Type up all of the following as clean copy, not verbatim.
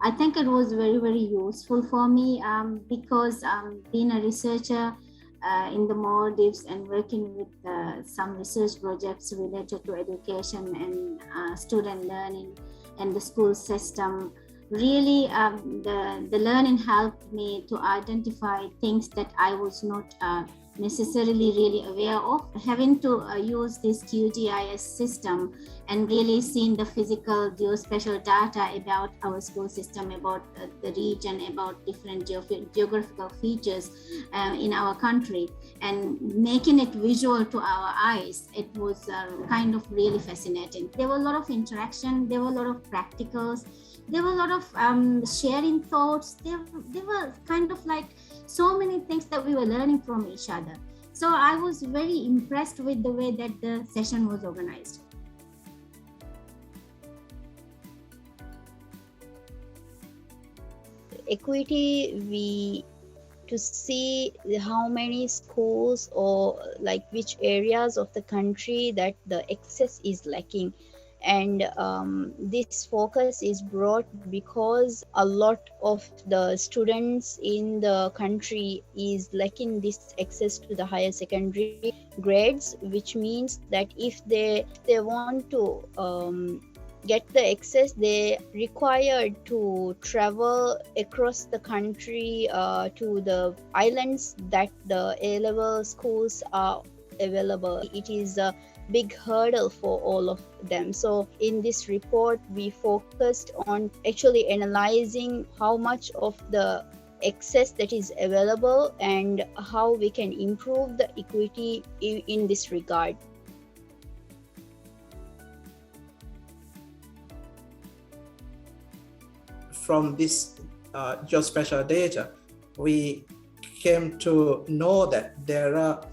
I think it was very, very useful for me because being a researcher in the Maldives and working with some research projects related to education and student learning and the school system, really the learning helped me to identify things that I was not necessarily really aware of. Having to use this QGIS system and really seeing the physical geospatial data about our school system, about the region, about different geographical features in our country, and making it visual to our eyes, it was kind of really fascinating. There were a lot of interaction, there were a lot of practicals, there were a lot of sharing thoughts. There were kind of like so many things that we were learning from each other. So I was very impressed with the way that the session was organized. Equity, to see how many schools or like which areas of the country that the access is lacking. And this focus is brought because a lot of the students in the country is lacking this access to the higher secondary grades, which means that if they want to get the access, they required to travel across the country to the islands that the A-level schools are available. It is a big hurdle for all of them. So in this report, we focused on actually analyzing how much of the access that is available and how we can improve the equity in this regard. From this geospatial data, we came to know that there are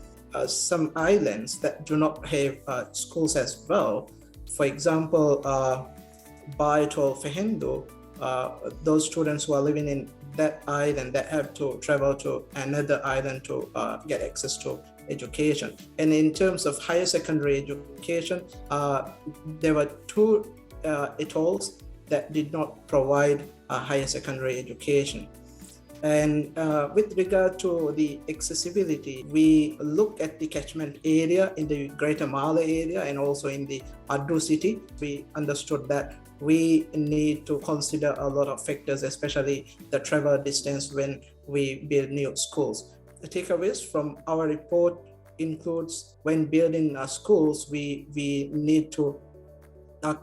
some islands that do not have schools as well. For example, by Fehendu, those students who are living in that island that have to travel to another island to get access to education. And in terms of higher secondary education, there were two atolls that did not provide higher secondary education. And with regard to the accessibility, we look at the catchment area in the Greater Male area and also in the Adu city. We understood that we need to consider a lot of factors, especially the travel distance when we build new schools. The takeaways from our report includes when building schools, we need to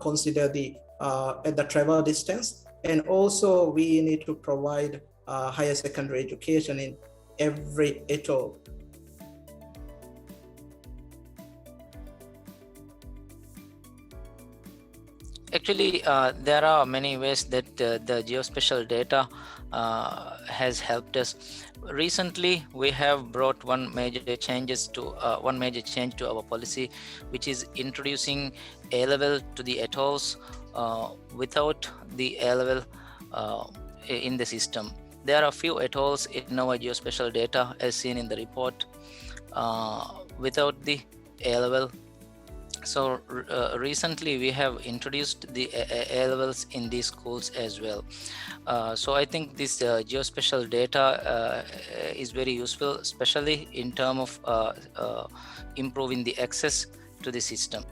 consider the travel distance, and also we need to provide higher secondary education in every atoll. Actually, there are many ways that the geospatial data has helped us. Recently, we have brought one major change to our policy, which is introducing A-level to the atolls without the A-level in the system. There are a few atolls in our geospatial data, as seen in the report, without the A-level. So recently we have introduced the A-levels in these schools as well. So I think this geospatial data is very useful, especially in terms of improving the access to the system.